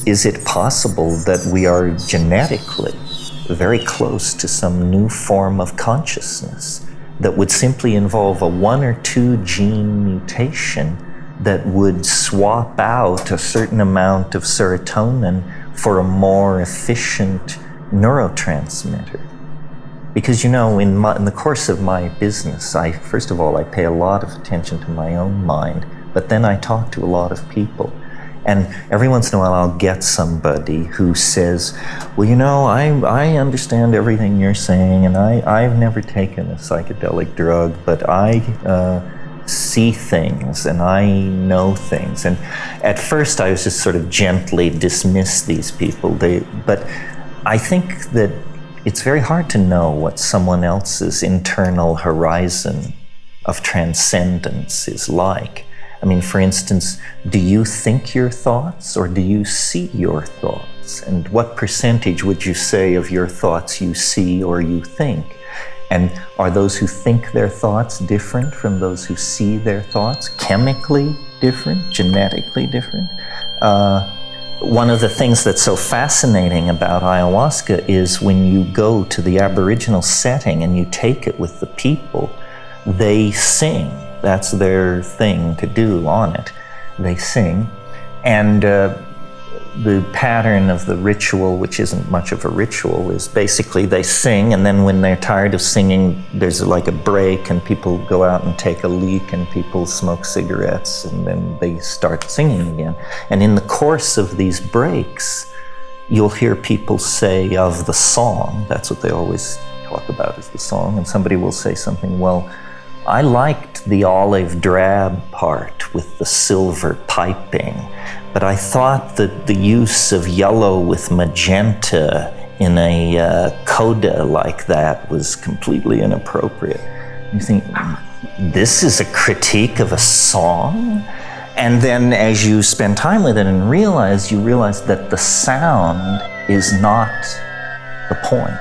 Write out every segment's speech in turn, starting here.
is it possible that we are genetically very close to some new form of consciousness that would simply involve a 1 or 2 gene mutation that would swap out a certain amount of serotonin for a more efficient neurotransmitter? Because, in the course of my business, first of all, I pay a lot of attention to my own mind, but then I talk to a lot of people. And every once in a while I'll get somebody who says, well, I understand everything you're saying, and I've never taken a psychedelic drug, but I see things and I know things. And at first I was just sort of gently dismiss these people. But I think that it's very hard to know what someone else's internal horizon of transcendence is like. I mean, for instance, do you think your thoughts or do you see your thoughts? And what percentage would you say of your thoughts you see or you think? And are those who think their thoughts different from those who see their thoughts? Chemically different? Genetically different? One of the things that's so fascinating about ayahuasca is when you go to the Aboriginal setting and you take it with the people, they sing. That's their thing to do on it. They sing. And the pattern of the ritual, which isn't much of a ritual, is basically they sing, and then when they're tired of singing, there's like a break, and people go out and take a leak, and people smoke cigarettes, and then they start singing again. And in the course of these breaks, you'll hear people say of the song, that's what they always talk about is the song, and somebody will say something, well, I liked the olive drab part with the silver piping, but I thought that the use of yellow with magenta in a coda like that was completely inappropriate. You think, this is a critique of a song? And then as you spend time with it and you realize that the sound is not the point.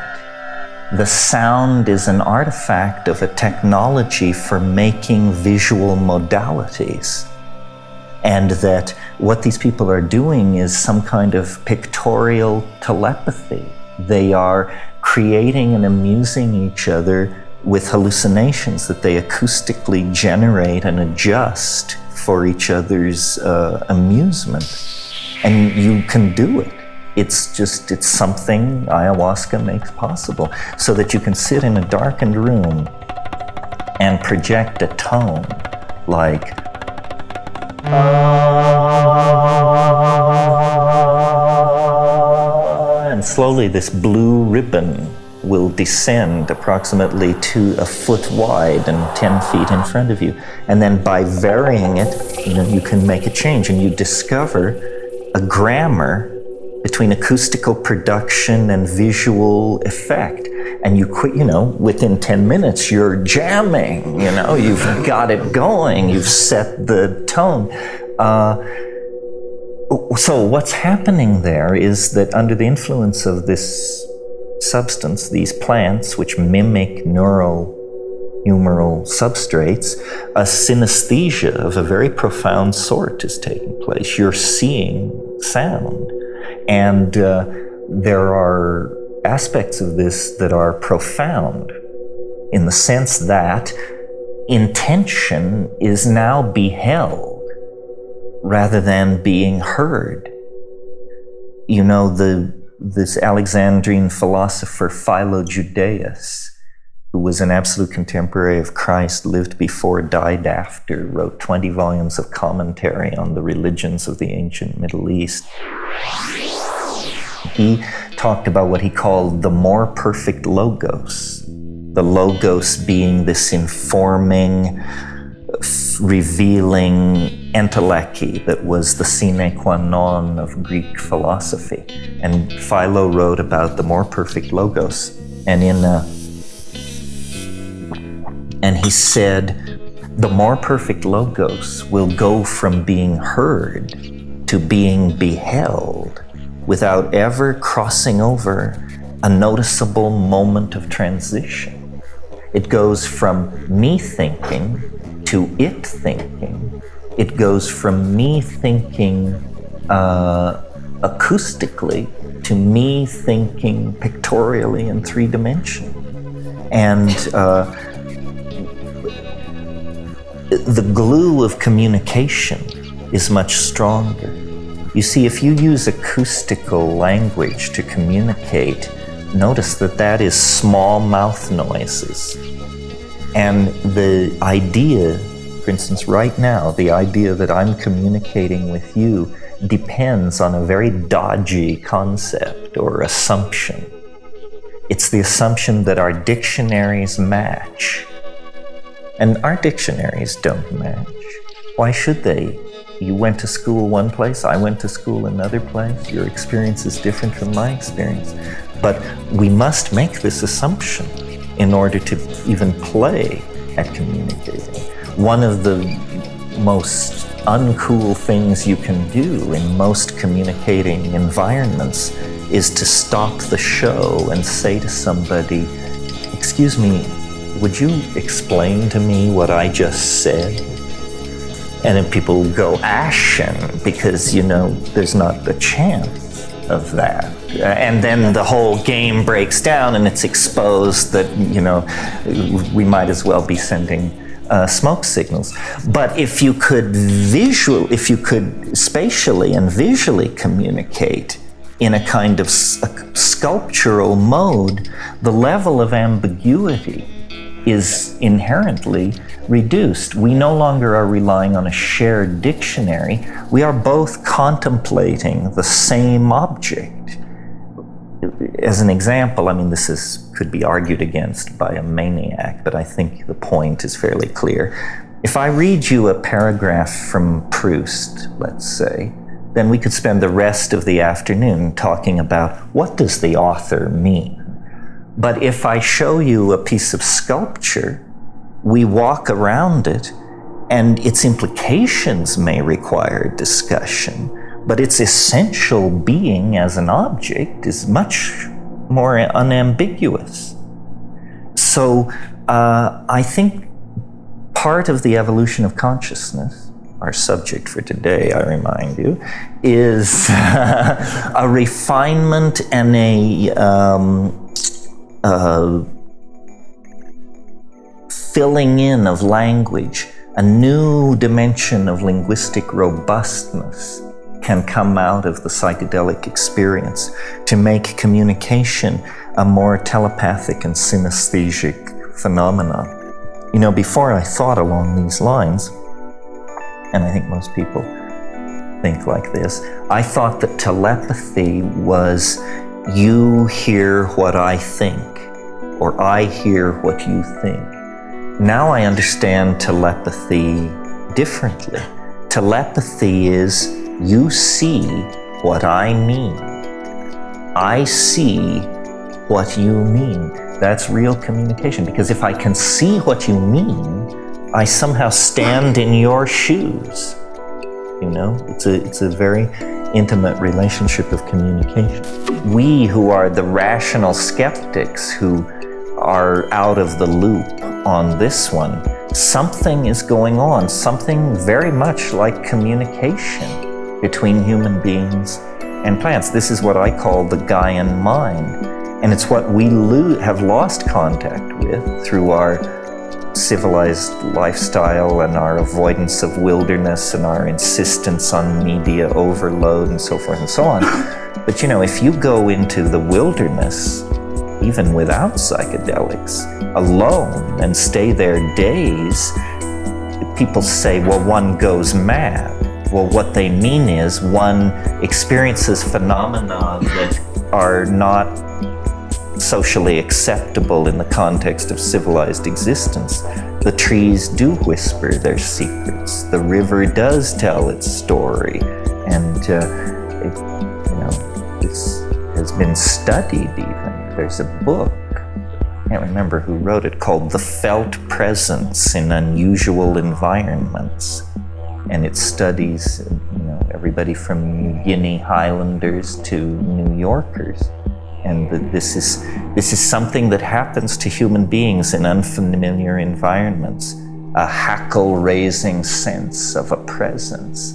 The sound is an artifact of a technology for making visual modalities. And that what these people are doing is some kind of pictorial telepathy. They are creating and amusing each other with hallucinations that they acoustically generate and adjust for each other's amusement. And you can do it. It's something ayahuasca makes possible, so that you can sit in a darkened room and project a tone like, and slowly this blue ribbon will descend approximately to a foot wide and 10 feet in front of you. And then by varying it, you can make a change, and you discover a grammar between acoustical production and visual effect. And within 10 minutes, you're jamming, you've got it going, you've set the tone. So what's happening there is that under the influence of this substance, these plants, which mimic neurohumoral substrates, a synesthesia of a very profound sort is taking place. You're seeing sound. And there are aspects of this that are profound in the sense that intention is now beheld rather than being heard. This Alexandrine philosopher Philo-Judaeus, who was an absolute contemporary of Christ, lived before, died after, wrote 20 volumes of commentary on the religions of the ancient Middle East. He talked about what he called the more perfect logos. The logos being this informing, revealing entelechy that was the sine qua non of Greek philosophy. And Philo wrote about the more perfect logos. And he said, the more perfect logos will go from being heard to being beheld without ever crossing over a noticeable moment of transition. It goes from me thinking to it thinking. It goes from me thinking acoustically to me thinking pictorially in 3 dimensions. And the glue of communication is much stronger. You see, if you use acoustical language to communicate, notice that that is small mouth noises. And the idea, for instance, right now, the idea that I'm communicating with you depends on a very dodgy concept or assumption. It's the assumption that our dictionaries match. And our dictionaries don't match. Why should they? You went to school one place, I went to school another place. Your experience is different from my experience. But we must make this assumption in order to even play at communicating. One of the most uncool things you can do in most communicating environments is to stop the show and say to somebody, "Excuse me, would you explain to me what I just said?" And then people go ashen because, there's not a chance of that. And then the whole game breaks down and it's exposed that, we might as well be sending smoke signals. But if you could spatially and visually communicate in a kind of sculptural mode, the level of ambiguity is inherently reduced. We no longer are relying on a shared dictionary. We are both contemplating the same object. As an example, this could be argued against by a maniac, but I think the point is fairly clear. If I read you a paragraph from Proust, let's say, then we could spend the rest of the afternoon talking about what does the author mean. But if I show you a piece of sculpture, we walk around it, and its implications may require discussion, but its essential being as an object is much more unambiguous. So I think part of the evolution of consciousness, our subject for today, I remind you, is a refinement and a filling in of language. A new dimension of linguistic robustness can come out of the psychedelic experience to make communication a more telepathic and synesthesic phenomenon. Before I thought along these lines, and I think most people think like this, I thought that telepathy was you hear what I think, or I hear what you think. Now I understand telepathy differently. Telepathy is you see what I mean. I see what you mean. That's real communication, because if I can see what you mean, I somehow stand in your shoes. It's a very intimate relationship of communication. We who are the rational skeptics who are out of the loop on this one, something is going on, something very much like communication between human beings and plants. This is what I call the Gaian mind. And it's what we have lost contact with through our civilized lifestyle and our avoidance of wilderness and our insistence on media overload and so forth and so on. But if you go into the wilderness, even without psychedelics, alone, and stay there days, people say, well, one goes mad. Well, what they mean is one experiences phenomena that are not socially acceptable in the context of civilized existence. The trees do whisper their secrets. The river does tell its story. And it has been studied even. There's a book, I can't remember who wrote it, called The Felt Presence in Unusual Environments. And it studies, everybody from New Guinea Highlanders to New Yorkers. And this is something that happens to human beings in unfamiliar environments, a hackle-raising sense of a presence.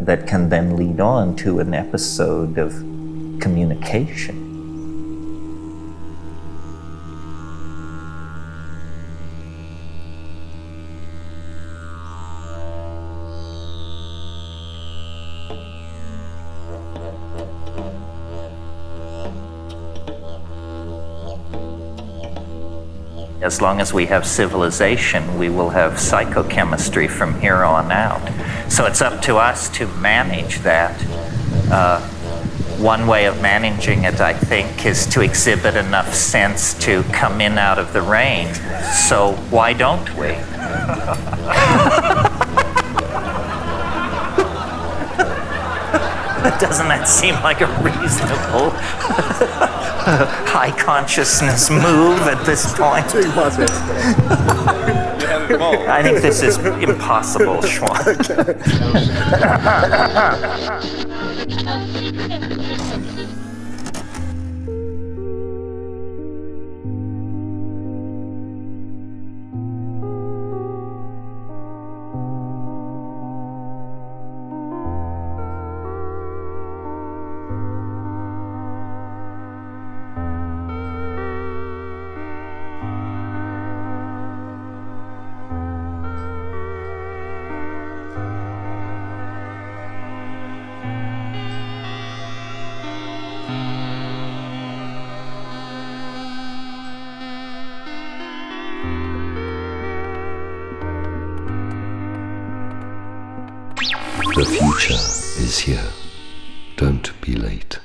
that can then lead on to an episode of communication. As long as we have civilization, we will have psychochemistry from here on out. So it's up to us to manage that. One way of managing it, I think, is to exhibit enough sense to come in out of the rain. So why don't we? Doesn't that seem like a reasonable high consciousness move at this point? I think this is impossible, Schwan. The future is here. Don't be late.